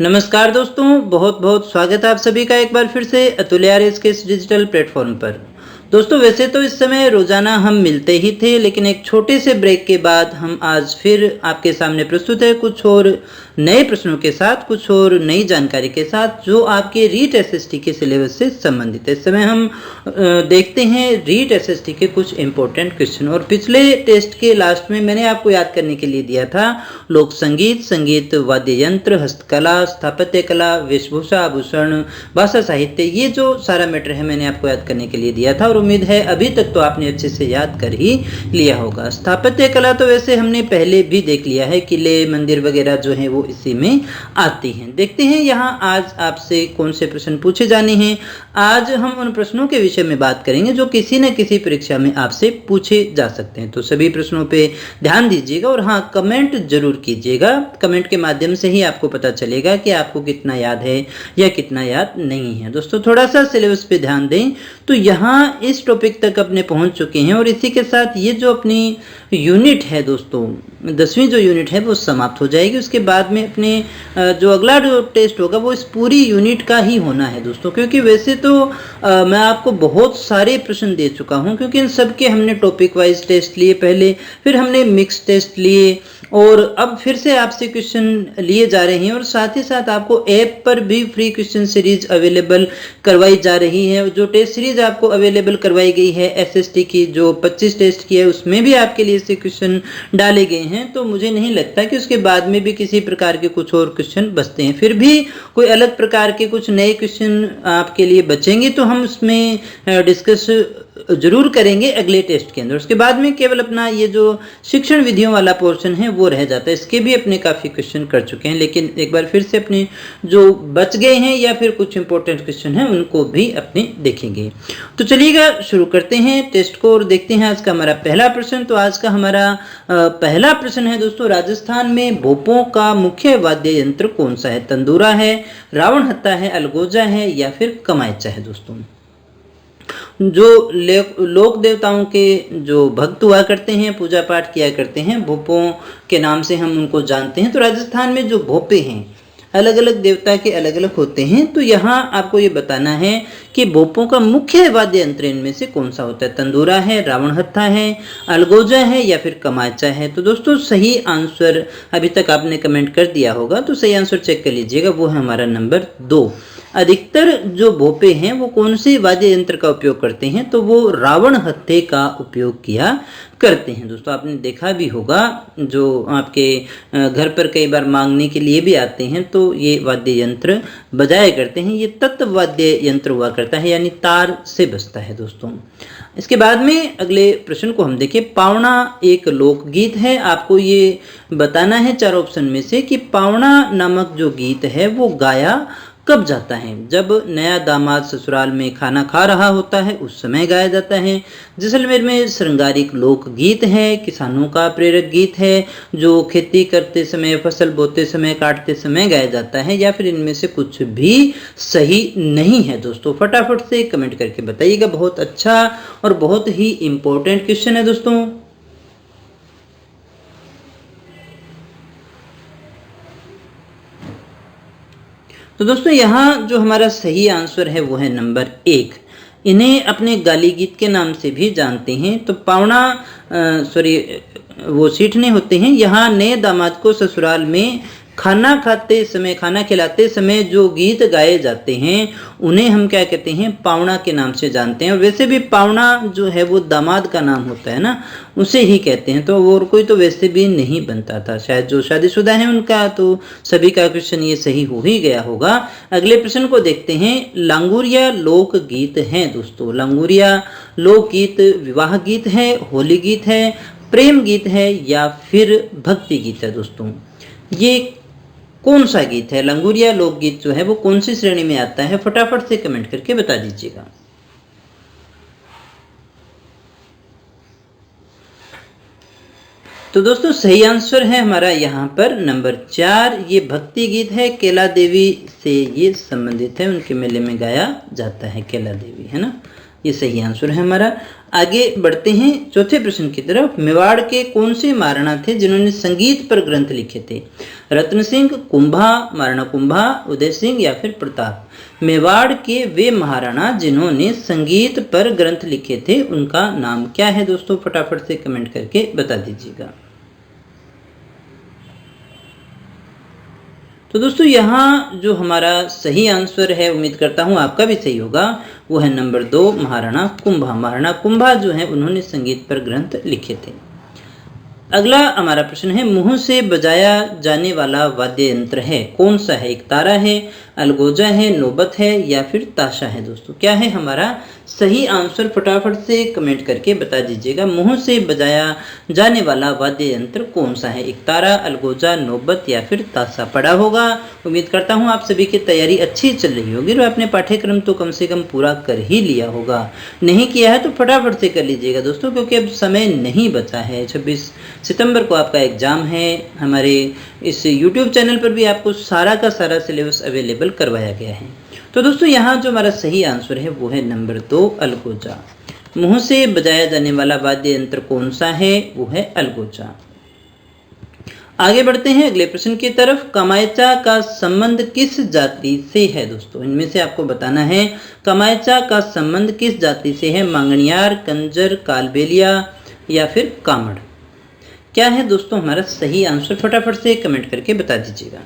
नमस्कार दोस्तों, बहुत बहुत स्वागत है आप सभी का एक बार फिर से अतुल आर्यस के इस डिजिटल प्लेटफॉर्म पर। दोस्तों, वैसे तो इस समय रोजाना हम मिलते ही थे, लेकिन एक छोटे से ब्रेक के बाद हम आज फिर आपके सामने प्रस्तुत है कुछ और नए प्रश्नों के साथ, कुछ और नई जानकारी के साथ जो आपके रीट एसएसटी के सिलेबस से संबंधित है। इस समय हम देखते हैं रीट एसएसटी के कुछ इंपॉर्टेंट क्वेश्चन। और पिछले टेस्ट के लास्ट में मैंने आपको याद करने के लिए दिया था लोक संगीत, संगीत वाद्य यंत्र, हस्तकला, स्थापत्य कला, वेशभूषा, आभूषण, भाषा साहित्य, ये जो सारा मैटर है मैंने आपको याद करने के लिए दिया था और उम्मीद है अभी तक तो आपने अच्छे से याद कर ही लिया होगा। स्थापत्य कला तो वैसे हमने पहले भी देख लिया है, किले मंदिर वगैरह जो है वो इसी में आती हैं। देखते हैं यहाँ आज आपसे कौन से प्रश्न पूछे जाने हैं। आज हम उन प्रश्नों के विषय में बात करेंगे जो किसी न किसी परीक्षा में आपसे पूछे जा सकते हैं। तो सभी प्रश्नों पे ध्यान दीजिएगा और हाँ, कमेंट जरूर कीजिएगा। कमेंट के माध्यम से ही आपको पता चलेगा कि आपको कितना याद है या कितना याद नहीं है। दोस्तों, थोड़ा सा सिलेबस पे ध्यान दें तो यहाँ इस टॉपिक तक अपने पहुंच चुके हैं और इसी के साथ ये जो अपनी यूनिट है दोस्तों, 10वीं जो यूनिट है वो समाप्त हो जाएगी। उसके बाद में अपने जो अगला जो टेस्ट होगा वो इस पूरी यूनिट का ही होना है दोस्तों, क्योंकि वैसे तो मैं आपको बहुत सारे प्रश्न दे चुका हूं, क्योंकि इन सब के हमने टॉपिक वाइज टेस्ट लिए पहले, फिर हमने मिक्स टेस्ट लिए और अब फिर से आपसे क्वेश्चन लिए जा रहे हैं और साथ ही साथ आपको ऐप पर भी फ्री क्वेश्चन सीरीज अवेलेबल करवाई जा रही है। जो टेस्ट सीरीज आपको अवेलेबल करवाई गई है एसएसटी की, जो 25 टेस्ट की है, उसमें भी आपके लिए से क्वेश्चन डाले गए हैं। तो मुझे नहीं लगता कि उसके बाद में भी किसी प्रकार के कुछ और क्वेश्चन बचते हैं। फिर भी कोई अलग प्रकार के कुछ नए क्वेश्चन आपके लिए बचेंगे तो हम उसमें डिस्कस जरूर करेंगे अगले टेस्ट के अंदर। उसके बाद में केवल अपना ये जो शिक्षण विधियों वाला पोर्शन है वो रह जाता है। इसके भी अपने काफ़ी क्वेश्चन कर चुके हैं, लेकिन एक बार फिर से अपने जो बच गए हैं या फिर कुछ इंपॉर्टेंट क्वेश्चन हैं उनको भी अपने देखेंगे। तो चलिएगा शुरू करते हैं टेस्ट को और देखते हैं आज का हमारा पहला प्रश्न। तो आज का हमारा पहला प्रश्न है दोस्तों, राजस्थान में भोपों का मुख्य वाद्य यंत्र कौन सा है? तंदूरा है, रावण हत्था है, अलगोजा है या फिर कमायचा है? दोस्तों, जो लोक देवताओं के जो भक्त हुआ करते हैं, पूजा पाठ किया करते हैं, भोपों के नाम से हम उनको जानते हैं। तो राजस्थान में जो भोपे हैं अलग अलग देवता के अलग अलग होते हैं। तो यहाँ आपको ये बताना है कि भोपों का मुख्य वाद्य यंत्र इनमें से कौन सा होता है? तंदूरा है, रावण हत्था है, अलगोजा है या फिर कमायचा है? तो दोस्तों, सही आंसर अभी तक आपने कमेंट कर दिया होगा, तो सही आंसर चेक कर लीजिएगा, वो है हमारा नंबर 2। अधिकतर जो भोपे हैं वो कौन से वाद्य यंत्र का उपयोग करते हैं? तो वो रावण हत्थे का उपयोग किया करते हैं। दोस्तों, आपने देखा भी होगा जो आपके घर पर कई बार मांगने के लिए भी आते हैं तो ये वाद्य यंत्र बजाया करते हैं। ये तत्व वाद्य यंत्र हुआ करता है, यानी तार से बजता है। दोस्तों, इसके बाद में अगले प्रश्न को हम देखें। पावणा एक लोकगीत है। आपको ये बताना है चार ऑप्शन में से कि पावणा नामक जो गीत है वो गाया कब जाता है? जब नया दामाद ससुराल में खाना खा रहा होता है उस समय गाया जाता है। जैसलमेर में श्रृंगारिक लोक गीत है, किसानों का प्रेरक गीत है जो खेती करते समय, फसल बोते समय, काटते समय गाया जाता है, या फिर इनमें से कुछ भी सही नहीं है? दोस्तों, फटाफट से कमेंट करके बताइएगा। बहुत अच्छा और बहुत ही इंपॉर्टेंट क्वेश्चन है दोस्तों। तो दोस्तों, यहाँ जो हमारा सही आंसर है वो है नंबर 1। इन्हें अपने गाली गीत के नाम से भी जानते हैं। तो पावणा वो सीठने होते हैं। यहाँ नए दामाद को ससुराल में खाना खाते समय, खाना खिलाते समय जो गीत गाए जाते हैं उन्हें हम क्या कहते हैं? पावणा के नाम से जानते हैं। और वैसे भी पावणा जो है वो दामाद का नाम होता है ना, उसे ही कहते हैं। तो और कोई तो वैसे भी नहीं बनता था। शायद जो शादीशुदा है उनका तो सभी का क्वेश्चन ये सही हो ही गया होगा। अगले प्रश्न को देखते हैं। लांगुरिया लोक गीत है दोस्तों। लांगुरिया लोक गीत विवाह गीत है, होली गीत है, प्रेम गीत है या फिर भक्ति गीत है? दोस्तों, ये कौन सा गीत है? लंगूरिया लोकगीत जो है वो कौन सी श्रेणी में आता है? फटाफट से कमेंट करके बता दीजिएगा। तो दोस्तों, सही आंसर है हमारा यहाँ पर नंबर 4। ये भक्ति गीत है, केला देवी से ये संबंधित है, उनके मेले में गाया जाता है केला देवी, है ना। ये सही आंसर है हमारा। आगे बढ़ते हैं चौथे प्रश्न की तरफ। मेवाड़ के कौन से महाराणा थे जिन्होंने संगीत पर ग्रंथ लिखे थे? रत्न सिंह, कुंभा, महाराणा कुंभा, उदय सिंह या फिर प्रताप? मेवाड़ के वे महाराणा जिन्होंने संगीत पर ग्रंथ लिखे थे उनका नाम क्या है दोस्तों? फटाफट से कमेंट करके बता दीजिएगा। तो दोस्तों यहाँ जो हमारा सही आंसर है, उम्मीद करता हूँ आपका भी सही होगा, वो है नंबर 2 महाराणा कुंभा। महाराणा कुंभा जो है उन्होंने संगीत पर ग्रंथ लिखे थे। अगला हमारा प्रश्न है, मुंह से बजाया जाने वाला वाद्य यंत्र है, कौन सा है? एक तारा है, अलगोजा है, नौबत है या फिर ताशा है दोस्तों? क्या है हमारा सही आंसर? फटाफट से कमेंट करके बता दीजिएगा। मुंह से बजाया जाने वाला वाद्य यंत्र कौन सा है? एक तारा, अलगोजा, नौबत या फिर ताशा? पढ़ा होगा। उम्मीद करता हूँ आप सभी की तैयारी अच्छी चल रही होगी और आपने पाठ्यक्रम तो कम से कम पूरा कर ही लिया होगा। नहीं किया है तो फटाफट से कर लीजिएगा दोस्तों, क्योंकि अब समय नहीं बचा है। 26 सितंबर को आपका एग्जाम है। हमारे इस YouTube चैनल पर भी आपको सारा का सारा सिलेबस अवेलेबल करवाया गया है। तो दोस्तों यहाँ जो हमारा सही आंसर है वो है नंबर 2 अलगोजा। मुंह से बजाया जाने वाला वाद्य यंत्र कौन सा है? वो है अलगोजा। आगे बढ़ते हैं अगले प्रश्न की तरफ। कमायचा का संबंध किस जाति से है दोस्तों? इनमें से आपको बताना है कमायचा का संबंध किस जाति से है? मांगणियार, कंजर, कालबेलिया या फिर कामड़? क्या है दोस्तों हमारा सही आंसर? फटाफट से कमेंट करके बता दीजिएगा।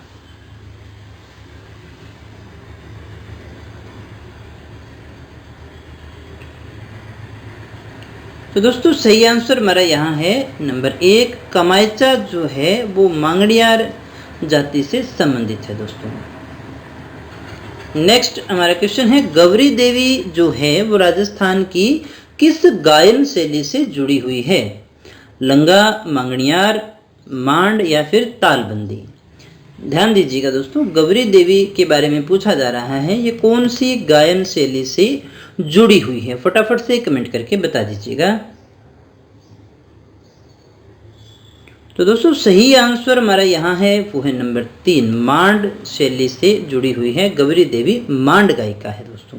तो दोस्तों सही आंसर हमारा यहाँ है नंबर 1 कमायचा जो है वो मांगणियार जाति से संबंधित है दोस्तों। नेक्स्ट हमारा क्वेश्चन है, गौरी देवी जो है वो राजस्थान की किस गायन शैली से जुड़ी हुई है? लंगा, मांगणियार, मांड या फिर तालबंदी? ध्यान दीजिएगा दोस्तों, गौरी देवी के बारे में पूछा जा रहा है, ये कौन सी गायन शैली से जुड़ी हुई है? फटाफट से कमेंट करके बता दीजिएगा। तो दोस्तों सही आंसर हमारा यहाँ है वो है नंबर 3 मांड शैली से जुड़ी हुई है। गौरी देवी मांड गायिका है दोस्तों।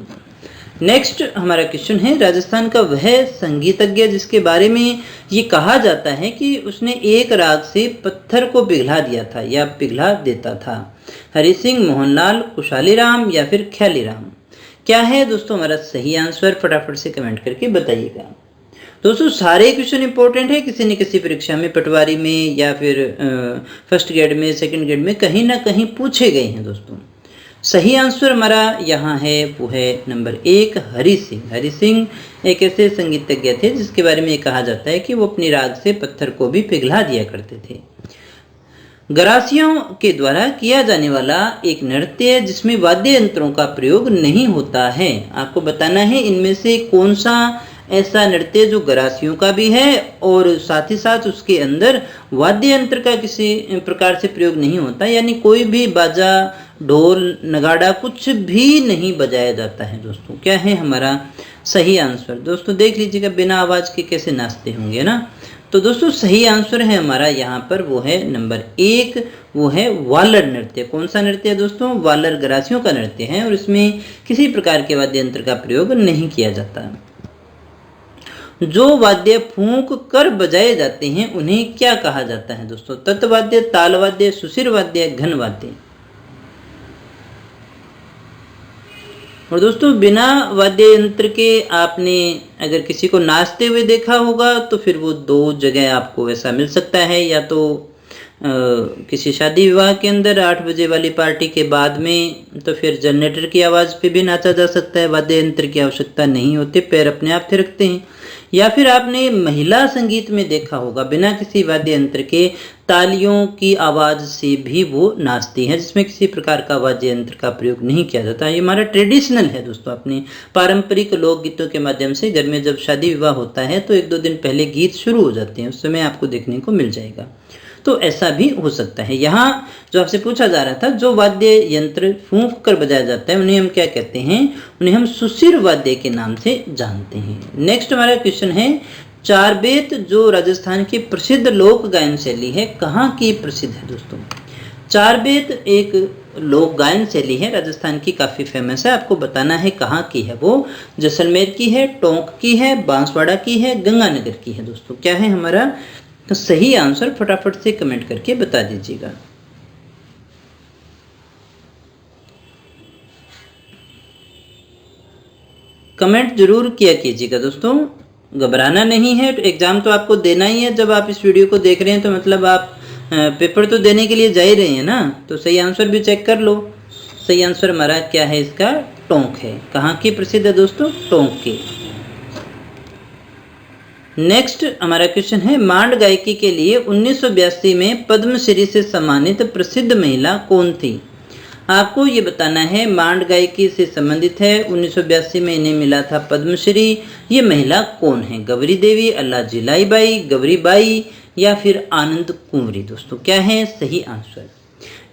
नेक्स्ट हमारा क्वेश्चन है, राजस्थान का वह संगीतज्ञ जिसके बारे में ये कहा जाता है कि उसने एक राग से पत्थर को पिघला दिया था या पिघला देता था? हरि सिंह, मोहनलाल, कुशालीराम या फिर ख्यालीराम? क्या है दोस्तों हमारा सही आंसर? फटाफट से कमेंट करके बताइएगा। दोस्तों सारे क्वेश्चन इंपॉर्टेंट है, किसी न किसी परीक्षा में, पटवारी में या फिर फर्स्ट ग्रेड में, सेकंड ग्रेड में कहीं ना कहीं पूछे गए हैं दोस्तों। सही आंसर हमारा यहाँ है वो है नंबर 1 हरि सिंह। हरि सिंह एक ऐसे संगीतज्ञ थे जिसके बारे में ये कहा जाता है कि वो अपनी राग से पत्थर को भी पिघला दिया करते थे। गरासियों के द्वारा किया जाने वाला एक नृत्य जिसमें वाद्य यंत्रों का प्रयोग नहीं होता है, आपको बताना है इनमें से कौन सा ऐसा नृत्य जो गरासियों का भी है और साथ ही साथ उसके अंदर वाद्य यंत्र का किसी प्रकार से प्रयोग नहीं होता, यानी कोई भी बाजा, ढोल, नगाड़ा कुछ भी नहीं बजाया जाता है दोस्तों। क्या है हमारा सही आंसर? दोस्तों देख लीजिएगा बिना आवाज के कैसे नाचते होंगे ना। तो दोस्तों सही आंसर है हमारा यहाँ पर वो है नंबर 1 वो है वालर नृत्य। कौन सा नृत्य है दोस्तों? वालर गरासियों का नृत्य है और इसमें किसी प्रकार के वाद्य यंत्र का प्रयोग नहीं किया जाता। जो वाद्य फूंक कर बजाए जाते हैं उन्हें क्या कहा जाता है दोस्तों? तत्वाद्य, तालवाद्य, सुशिर वाद्य, घन वाद्य? और दोस्तों बिना वाद्य यंत्र के आपने अगर किसी को नाचते हुए देखा होगा तो फिर वो 2 जगह आपको ऐसा मिल सकता है, या तो किसी शादी विवाह के अंदर 8 बजे वाली पार्टी के बाद में, तो फिर जनरेटर की आवाज़ पे भी नाचा जा सकता है, वाद्य यंत्र की आवश्यकता नहीं होती, पैर अपने आप थिरकते हैं। या फिर आपने महिला संगीत में देखा होगा बिना किसी वाद्य यंत्र के तालियों की आवाज़ से भी वो नाचती हैं, जिसमें किसी प्रकार का वाद्य यंत्र का प्रयोग नहीं किया जाता। ये हमारा ट्रेडिशनल है दोस्तों, अपने पारंपरिक लोकगीतों के माध्यम से घर में जब शादी विवाह होता है तो 1-2 दिन पहले गीत शुरू हो जाते हैं, उस समय आपको देखने को मिल जाएगा। तो ऐसा भी हो सकता है। यहाँ जो आपसे पूछा जा रहा था, जो वाद्य यंत्र फूंक कर बजाया जाता है उन्हें हम क्या कहते हैं? उन्हें हम सुशिर वाद्य के नाम से जानते हैं। नेक्स्ट हमारा क्वेश्चन है, चारबेत जो राजस्थान की प्रसिद्ध लोक गायन शैली है कहाँ की प्रसिद्ध है दोस्तों? चार बेद एक लोक गायन शैली है, राजस्थान की काफ़ी फेमस है। आपको बताना है कहाँ की है वो। जैसलमेर की है, टोंक की है, बांसवाड़ा की है, गंगानगर की है। दोस्तों क्या है हमारा तो सही आंसर फटाफट से कमेंट करके बता दीजिएगा। कमेंट जरूर किया कीजिएगा दोस्तों, घबराना नहीं है। एग्जाम तो आपको देना ही है। जब आप इस वीडियो को देख रहे हैं तो मतलब आप पेपर तो देने के लिए जा ही रहे हैं ना, तो सही आंसर भी चेक कर लो। सही आंसर हमारा क्या है इसका, टोंक है। कहाँ की प्रसिद्ध है दोस्तों, टोंक की। नेक्स्ट हमारा क्वेश्चन है, मांड गायकी के लिए 1982 में पद्मश्री से सम्मानित प्रसिद्ध महिला कौन थी। आपको ये बताना है मांड गायकी से संबंधित है, 1982 में इन्हें मिला था पद्मश्री। ये महिला कौन है, गौरी देवी, अल्लाजी लाईबाई, गौरी बाई या फिर आनंद कुंवरी। दोस्तों क्या है सही आंसर,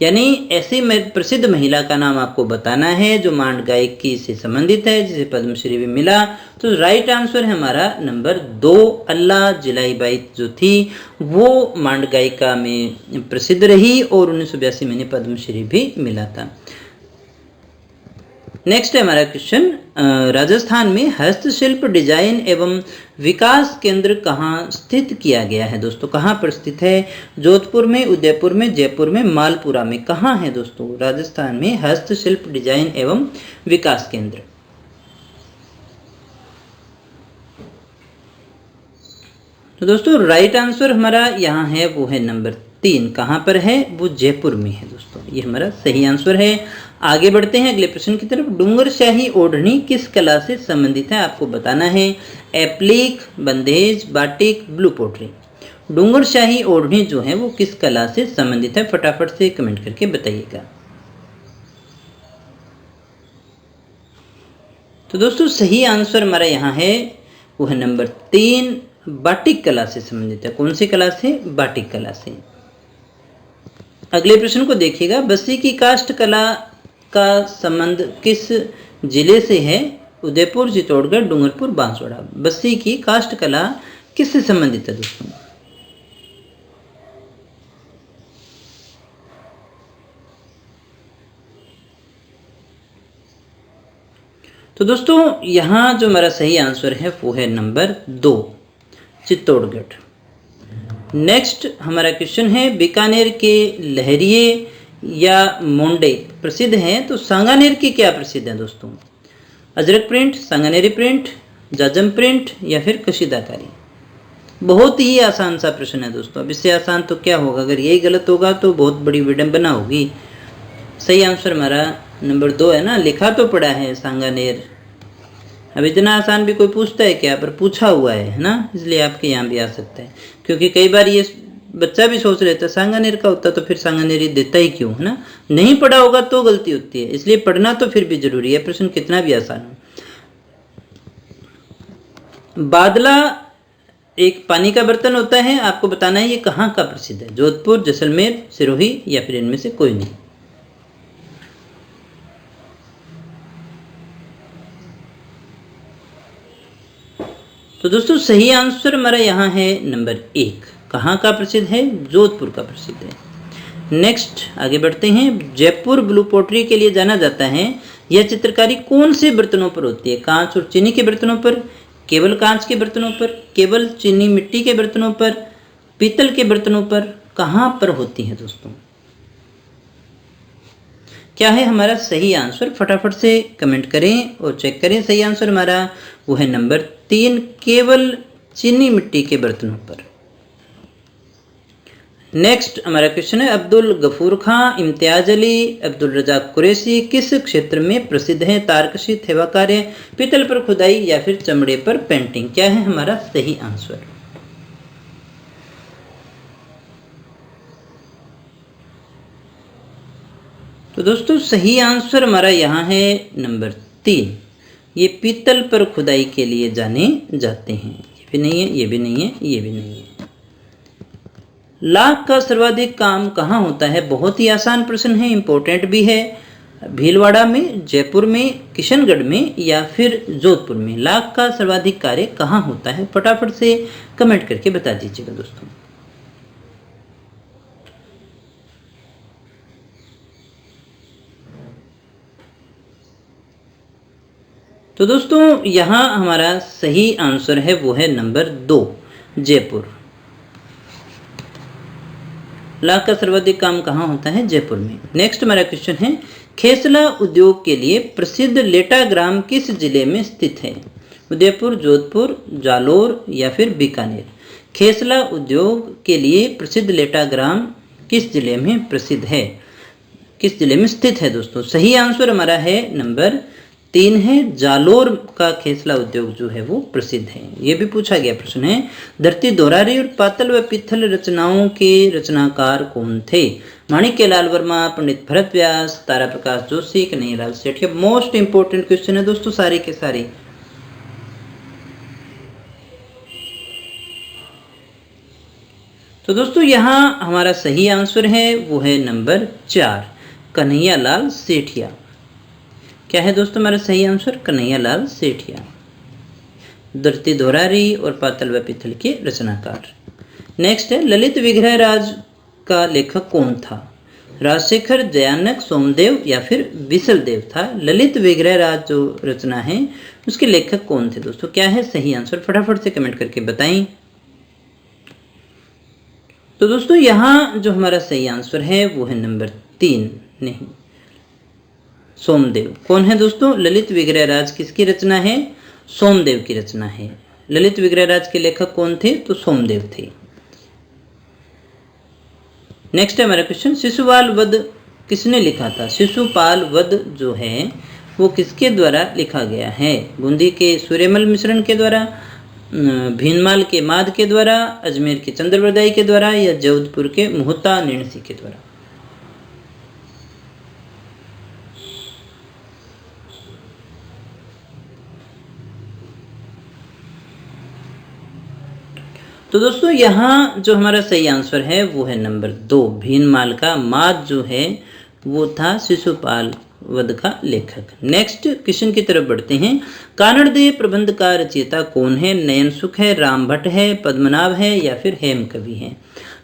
यानी ऐसी प्रसिद्ध महिला का नाम आपको बताना है जो मांड गायकी से संबंधित है, जिसे पद्मश्री भी मिला। तो राइट आंसर है हमारा नंबर 2, अल्लाजी लाईबाई जो थी वो मांड गायिका में प्रसिद्ध रही और 1982 में इन्हें पद्मश्री भी मिला था। नेक्स्ट है हमारा क्वेश्चन, राजस्थान में हस्तशिल्प डिजाइन एवं विकास केंद्र कहाँ स्थित किया गया है। दोस्तों कहाँ पर स्थित है, जोधपुर में, उदयपुर में, जयपुर में, मालपुरा में, कहाँ है दोस्तों राजस्थान में हस्तशिल्प डिजाइन एवं विकास केंद्र। तो दोस्तों राइट आंसर हमारा यहाँ है वो है नंबर 3। कहाँ पर है वो, जयपुर में है। दोस्तों ये हमारा सही आंसर है। आगे बढ़ते हैं अगले प्रश्न की तरफ। डूंगरशाही ओढ़नी किस कला से संबंधित है, आपको बताना है। Applique, bandhej, batik, blue pottery. Dungarshahi ओढ़नी जो है वो किस कला से संबंधित है, फटाफट से कमेंट करके बताइएगा। तो दोस्तों सही आंसर हमारा यहाँ है वो है नंबर 3, बाटिक कला से संबंधित है। कौन सी कला से, बाटिक कला से। अगले प्रश्न को देखिएगा, बस्सी की काष्ठ कला का संबंध किस जिले से है। उदयपुर, चित्तौड़गढ़, डूंगरपुर, बांसवाड़ा। बस्सी की काष्ठ कला किससे संबंधित है दोस्तों। तो दोस्तों यहाँ जो हमारा सही आंसर है वो है नंबर 2, चित्तौड़गढ़। नेक्स्ट हमारा क्वेश्चन है, बीकानेर के लहरिये या मोंडे प्रसिद्ध हैं, तो सांगानेर की क्या प्रसिद्ध है दोस्तों। Ajrak print, Sanganeri print, Jajam print या फिर कशीदाकारी। बहुत ही आसान सा प्रश्न है दोस्तों, अब इससे आसान तो क्या होगा। अगर यही गलत होगा तो बहुत बड़ी विडंबना होगी। सही आंसर हमारा नंबर 2 है ना, लिखा तो पड़ा है सांगानेर। अब इतना आसान भी कोई पूछता है क्या, पर पूछा हुआ है ना, इसलिए आपके यहाँ भी आ सकता है। क्योंकि कई बार ये बच्चा भी सोच लेता है सांगानेर का होता तो फिर सांगानेरी देता ही क्यों, है ना। नहीं पढ़ा होगा तो गलती होती है, इसलिए पढ़ना तो फिर भी जरूरी है, प्रश्न कितना भी आसान हो। बादला एक पानी का बर्तन होता है, आपको बताना है ये कहाँ का प्रसिद्ध है। जोधपुर, जैसलमेर, सिरोही या फिर इनमें से कोई नहीं। तो दोस्तों सही आंसर हमारा यहाँ है नंबर 1। कहाँ का प्रसिद्ध है, जोधपुर का प्रसिद्ध है। नेक्स्ट आगे बढ़ते हैं, जयपुर ब्लू पोट्री के लिए जाना जाता है। यह चित्रकारी कौन से बर्तनों पर होती है, कांच और चीनी के बर्तनों पर, केवल कांच के बर्तनों पर, केवल चीनी मिट्टी के बर्तनों पर, पीतल के बर्तनों पर, कहाँ पर होती है दोस्तों। क्या है हमारा सही आंसर, फटाफट से कमेंट करें और चेक करें। सही आंसर हमारा वो है नंबर 3, केवल चीनी मिट्टी के बर्तनों पर। नेक्स्ट हमारा क्वेश्चन है, अब्दुल गफूर खां, इम्तियाज अली, अब्दुल रजाक कुरैशी किस क्षेत्र में प्रसिद्ध हैं। तारकशी, थेवा कार्य, पीतल पर खुदाई या फिर चमड़े पर पेंटिंग। क्या है हमारा सही आंसर। तो दोस्तों सही आंसर हमारा यहाँ है नंबर 3, ये पीतल पर खुदाई के लिए जाने जाते हैं। ये भी नहीं है, ये भी नहीं है, ये भी नहीं है। लाख का सर्वाधिक काम कहाँ होता है, बहुत ही आसान प्रश्न है, इंपॉर्टेंट भी है। भीलवाड़ा में, जयपुर में, किशनगढ़ में या फिर जोधपुर में। लाख का सर्वाधिक कार्य कहाँ होता है, फटाफट से कमेंट करके बता दीजिएगा दोस्तों। तो दोस्तों यहाँ हमारा सही आंसर है वो है नंबर 2, जयपुर। ला का सर्वाधिक काम कहाँ होता है? जयपुर में। नेक्स्ट हमारा क्वेश्चन है, खेसला उद्योग के लिए प्रसिद्ध लेटा ग्राम किस जिले में स्थित है? उदयपुर, जोधपुर, जालोर या फिर बीकानेर। खेसला उद्योग के लिए प्रसिद्ध लेटा ग्राम किस जिले में प्रसिद्ध है, किस जिले में स्थित है दोस्तों? सही आंसर हमारा है नंबर 3 है, जालोर का खेसला उद्योग जो है वो प्रसिद्ध है। ये भी पूछा गया प्रश्न है, धरती दोहरारी और पातल व पित्थल रचनाओं के रचनाकार कौन थे? Manikyalal Verma, Pandit Bharat Vyas, Tara Prakash Joshi, Kanhaiyalal Sethia. Most important question है दोस्तों सारे के सारे। तो दोस्तों यहाँ हमारा सही आंसर है वो है नंबर 4, कन्हैयालाल सेठिया। क्या है दोस्तों हमारा सही आंसर? कन्हैयालाल सेठिया, धरती दोहरारी और पातल व पित्थल के रचनाकार। नेक्स्ट है, ललित विग्रह राज का लेखक कौन था? राजशेखर, दयानक, सोमदेव या फिर विसलदेव था। ललित विग्रह राज जो रचना है उसके लेखक कौन थे दोस्तों? क्या है सही आंसर? फटाफट से कमेंट करके बताएं। तो दोस्तों यहाँ जो हमारा सही आंसर है वो है नंबर 3, नहीं, सोमदेव। कौन है दोस्तों? ललित विग्रह राज किसकी रचना है? सोमदेव की रचना है। ललित विग्रह राज के लेखक कौन थे? तो सोमदेव थे। नेक्स्ट है हमारा क्वेश्चन, शिशुपाल वध किसने लिखा था? शिशुपाल वध जो है वो किसके द्वारा लिखा गया है? बूंदी के सूर्यमल मिश्रण के द्वारा, भीनमाल के माद के द्वारा, अजमेर के चंद्रवरदाई के द्वारा या जोधपुर के मोहता निर्णसी के द्वारा। तो दोस्तों यहाँ जो हमारा सही आंसर है वो है नंबर 2, भीनमाल का माद जो है वो था शिशुपाल वध का लेखक। नेक्स्ट क्वेश्चन की तरफ बढ़ते हैं, कानड़देव प्रबंध का रचयिता कौन है? नयन सुख है, राम भट्ट है, पद्मनाभ है या फिर हेम कवि है।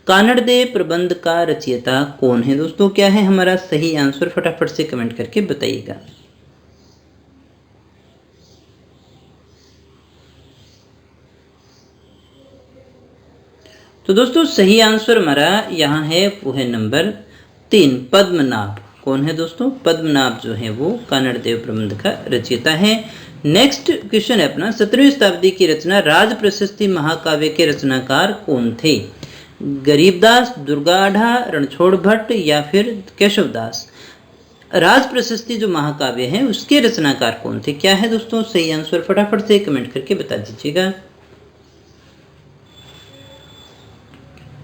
कानड़देव प्रबंध का रचयिता कौन है दोस्तों? क्या है हमारा सही आंसर? फटाफट से कमेंट करके बताइएगा। तो दोस्तों सही आंसर हमारा यहाँ है वो है नंबर 3, पद्मनाभ। कौन है दोस्तों? पद्मनाभ जो है वो कानड़देव प्रबंध का रचयिता है। नेक्स्ट क्वेश्चन है अपना, 17वीं शताब्दी की रचना राज प्रशस्ति महाकाव्य के रचनाकार कौन थे? गरीबदास, दुर्गाढ़ा, रणछोड़ भट्ट या फिर केशवदास। राज प्रशस्ति जो महाकाव्य है उसके रचनाकार कौन थे? क्या है दोस्तों सही आंसर? फटाफट से कमेंट करके बता दीजिएगा।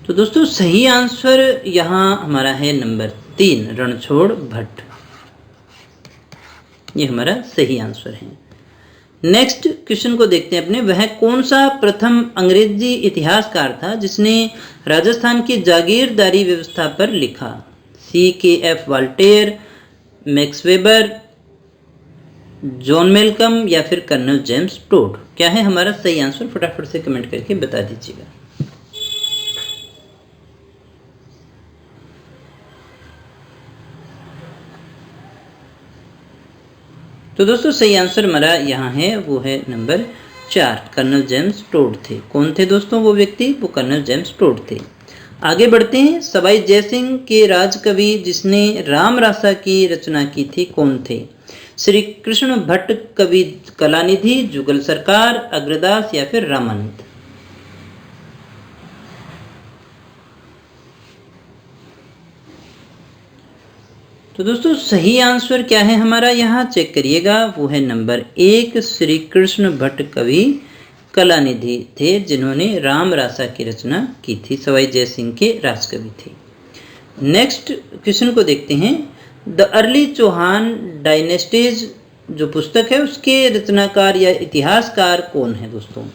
तो दोस्तों सही आंसर यहाँ हमारा है नंबर 3, रणछोड़ भट्ट। ये हमारा सही आंसर है। नेक्स्ट क्वेश्चन को देखते हैं अपने, वह कौन सा प्रथम अंग्रेजी इतिहासकार था जिसने राजस्थान की जागीरदारी व्यवस्था पर लिखा? CKF Voltaire, max weber, John Malcolm या फिर कर्नल जेम्स टोड। क्या है हमारा सही आंसर? फटाफट से कमेंट करके बता दीजिएगा। तो दोस्तों सही आंसर हमारा यहाँ है वो है नंबर 4, कर्नल जेम्स टोड थे। कौन थे दोस्तों वो व्यक्ति? वो कर्नल जेम्स टोड थे। आगे बढ़ते हैं, सवाई जयसिंह के राजकवि जिसने राम रासा की रचना की थी कौन थे? श्री कृष्ण भट्ट कवि कलानिधि, जुगल सरकार, अग्रदास या फिर रामानंद। तो दोस्तों सही आंसर क्या है हमारा? यहाँ चेक करिएगा, वो है नंबर 1, श्री कृष्ण भट्ट कवि कलानिधि थे जिन्होंने राम रासा की रचना की थी, सवाई जयसिंह के राजकवि थे। नेक्स्ट क्वेश्चन को देखते हैं, द अर्ली चौहान डायनेस्टीज जो पुस्तक है उसके रचनाकार या इतिहासकार कौन है दोस्तों?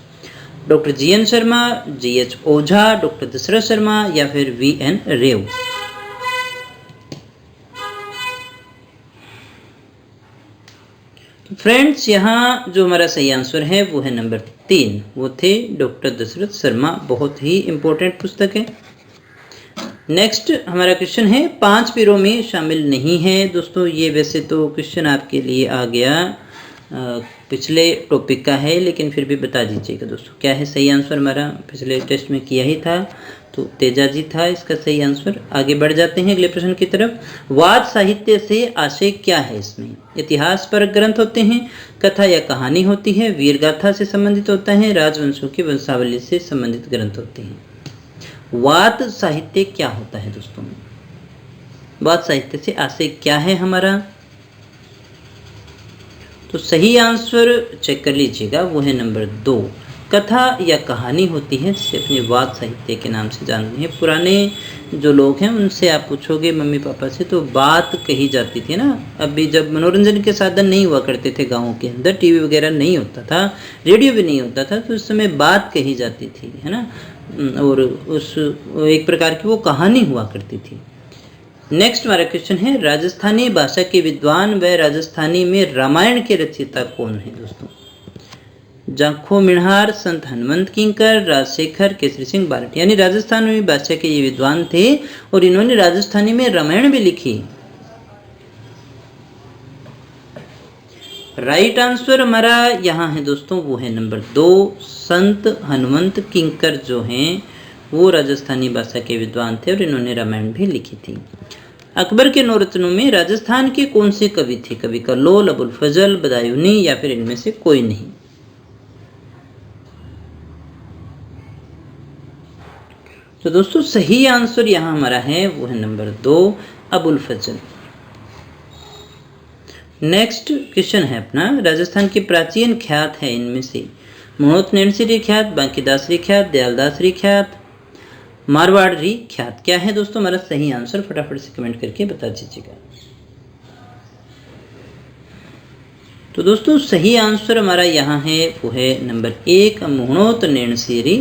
डॉक्टर GN शर्मा, GH ओझा, डॉक्टर दशरथ शर्मा या फिर VN रेव। फ्रेंड्स यहाँ जो हमारा सही आंसर है वो है नंबर 3, वो थे डॉक्टर दशरथ शर्मा। बहुत ही इंपॉर्टेंट पुस्तक है। नेक्स्ट हमारा क्वेश्चन है, 5 पीरों में शामिल नहीं है दोस्तों। ये वैसे तो क्वेश्चन आपके लिए आ गया पिछले टॉपिक का है, लेकिन फिर भी बता दीजिएगा दोस्तों क्या है सही आंसर। हमारा पिछले टेस्ट में किया ही था, तो तेजा जी था इसका सही आंसर। आगे बढ़ जाते हैं अगले प्रश्न की तरफ। वाद साहित्य से आशय क्या है इसमें? इतिहास पर ग्रंथ होते हैं, कथा या कहानी होती है, वीर गाथा से संबंधित होता है, राजवंशों की वंशावली से संबंधित ग्रंथ होते हैं। वाद साहित्य क्या होता है दोस्तों? वाद साहित्य से आशय क्या है हमारा? तो सही आंसर चेक कर लीजिएगा, वो है नंबर 2, कथा या कहानी होती है, जिसे अपने वाद साहित्य के नाम से जानते हैं। पुराने जो लोग हैं उनसे आप पूछोगे मम्मी पापा से, तो बात कही जाती थी ना। अभी जब मनोरंजन के साधन नहीं हुआ करते थे गाँव के अंदर, टीवी वगैरह नहीं होता था, रेडियो भी नहीं होता था, तो उस समय बात कही जाती थी, है ना। और उस एक प्रकार की वो कहानी हुआ करती थी। नेक्स्ट हमारा क्वेश्चन है, राजस्थानी भाषा के विद्वान व राजस्थानी में रामायण के रचयिता कौन है दोस्तों? जाखो मिणहार, संत हनुमंत किंकर, राजशेखर, केसरी सिंह बारट। यानी राजस्थानी भाषा के ये विद्वान थे और इन्होंने राजस्थानी में रामायण भी लिखी। राइट आंसर हमारा यहाँ है दोस्तों, वो है नंबर 2, संत हनुमंत किंकर जो हैं वो राजस्थानी भाषा के विद्वान थे और इन्होंने रामायण भी लिखी थी। अकबर के 9 रत्नों में राजस्थान के कौन से कवि थे? कवि कल्लोल, अबुल फजल, बदायूनी या फिर इनमें से कोई नहीं? तो दोस्तों सही आंसर यहाँ हमारा है, वो है नंबर 2, अबुल फजल। नेक्स्ट क्वेश्चन है अपना, राजस्थान के प्राचीन ख्यात है इनमें से मनोत नैणसी ख्यात, बांकीदासरी ख्यात, दयालदासरी ख्यात, मारवाड़ी ख्यात। क्या है दोस्तों हमारा सही आंसर? फटाफट से कमेंट करके बता दीजिएगा। तो दोस्तों सही आंसर हमारा यहाँ है, वो है नंबर 1, मुहणोत नैणसीरी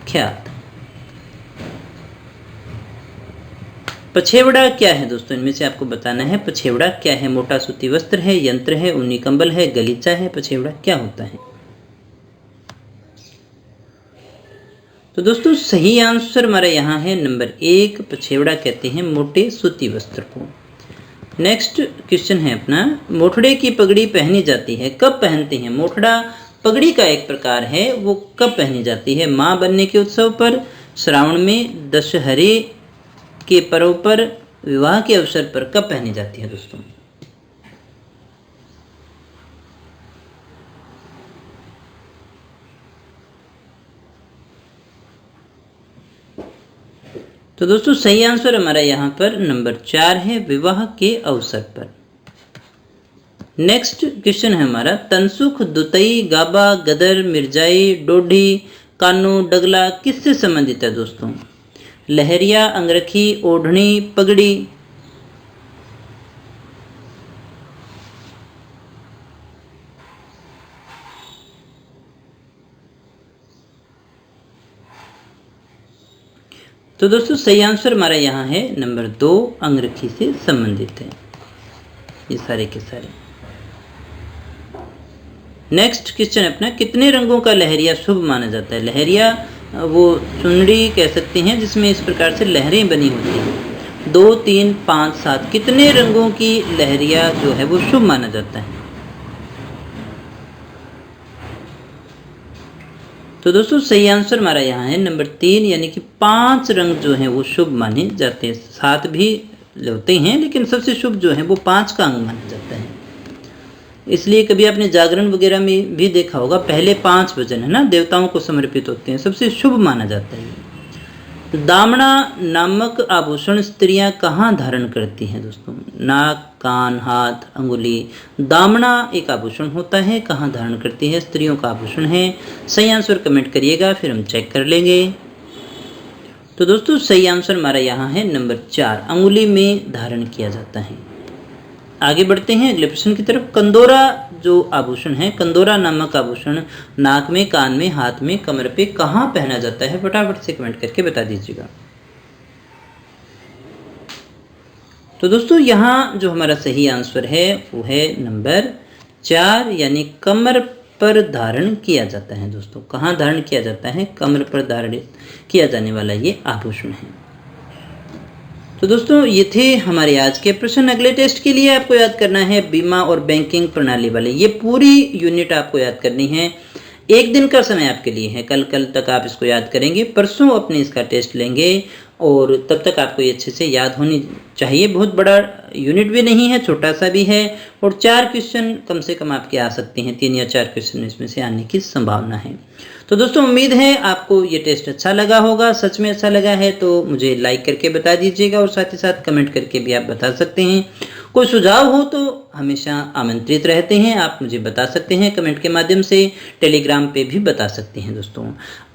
ख्यात। पछेवड़ा क्या है दोस्तों? इनमें से आपको बताना है पछेवड़ा क्या है। मोटा सूती वस्त्र है, यंत्र है, ऊनी कंबल है, गलीचा है। पछेवड़ा क्या होता है? तो दोस्तों सही आंसर हमारा यहाँ है नंबर 1, पछेवड़ा कहते हैं मोटे सूती वस्त्र को। नेक्स्ट क्वेश्चन है अपना, मोठड़े की पगड़ी पहनी जाती है, कब पहनते हैं? मोठड़ा पगड़ी का एक प्रकार है, वो कब पहनी जाती है? माँ बनने के उत्सव पर, श्रावण में, दशहरे के पर्व पर, विवाह के अवसर पर कब पहनी जाती है दोस्तों? तो दोस्तों सही आंसर हमारा यहाँ पर नंबर 4 है, विवाह के अवसर पर। नेक्स्ट क्वेश्चन है हमारा, तनसुख, दुतई, गाबा, गदर, मिर्जाई, डोडी, कानू, डगला किससे संबंधित है दोस्तों? लहरिया, अंगरखी, ओढ़नी, पगड़ी। तो दोस्तों सही आंसर हमारा यहाँ है नंबर 2, अंगरखी से संबंधित है ये सारे के सारे। नेक्स्ट क्वेश्चन अपना, कितने रंगों का लहरिया शुभ माना जाता है? लहरिया वो चुनरी कह सकते हैं जिसमें इस प्रकार से लहरें बनी होती हैं। 2, 3, 5, 7 कितने रंगों की लहरिया जो है वो शुभ माना जाता है? तो दोस्तों सही आंसर हमारा यहाँ है नंबर 3, यानी कि 5 रंग जो हैं वो शुभ माने जाते हैं। 7 भी होते हैं लेकिन सबसे शुभ जो है वो 5 का अंग माना जाता है। इसलिए कभी आपने जागरण वगैरह में भी देखा होगा, पहले 5 भजन है ना देवताओं को समर्पित होते हैं, सबसे शुभ माना जाता है। दामना नामक आभूषण स्त्रियां कहाँ धारण करती हैं दोस्तों? नाक, कान, हाथ, अंगुली। दामना एक आभूषण होता है, कहाँ धारण करती है? स्त्रियों का आभूषण है। सही आंसर कमेंट करिएगा, फिर हम चेक कर लेंगे। तो दोस्तों सही आंसर हमारा यहाँ है नंबर 4, अंगुली में धारण किया जाता है। आगे बढ़ते हैं अगले प्रश्न की तरफ। कंदोरा जो आभूषण है, कंदोरा नामक आभूषण नाक में, कान में, हाथ में, कमर पे कहाँ पहना जाता है? फटाफट से कमेंट करके बता दीजिएगा। तो दोस्तों यहाँ जो हमारा सही आंसर है वो है नंबर 4, यानी कमर पर धारण किया जाता है। दोस्तों कहाँ धारण किया जाता है? कमर पर धारण किया जाने वाला ये आभूषण है। तो दोस्तों ये थे हमारे आज के प्रश्न। अगले टेस्ट के लिए आपको याद करना है बीमा और बैंकिंग प्रणाली वाले, ये पूरी यूनिट आपको याद करनी है। एक दिन का समय आपके लिए है, कल तक आप इसको याद करेंगे, परसों अपने इसका टेस्ट लेंगे और तब तक आपको ये अच्छे से याद होनी चाहिए। बहुत बड़ा यूनिट भी नहीं है, छोटा सा भी है और 4 क्वेश्चन कम से कम आपके आ सकते हैं, 3 या 4 क्वेश्चन इसमें से आने की संभावना है। तो दोस्तों उम्मीद है आपको ये टेस्ट अच्छा लगा होगा। सच में अच्छा लगा है तो मुझे लाइक करके बता दीजिएगा और साथ ही साथ कमेंट करके भी आप बता सकते हैं। कोई सुझाव हो तो हमेशा आमंत्रित रहते हैं, आप मुझे बता सकते हैं कमेंट के माध्यम से, टेलीग्राम पे भी बता सकते हैं दोस्तों।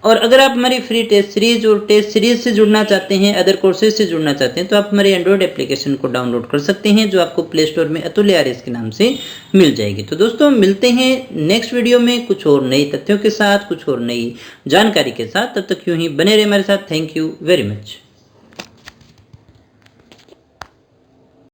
और अगर आप हमारी फ्री टेस्ट सीरीज और टेस्ट सीरीज से जुड़ना चाहते हैं, अदर कोर्सेज से जुड़ना चाहते हैं, तो आप हमारे एंड्रॉयड एप्लीकेशन को डाउनलोड कर सकते हैं, जो आपको प्ले स्टोर में अतुल्य आर्यस के नाम से मिल जाएगी। तो दोस्तों मिलते हैं नेक्स्ट वीडियो में कुछ और नई तथ्यों के साथ, कुछ और नई जानकारी के साथ। तब तक यूं ही बने रहे हमारे साथ। Thank you very much.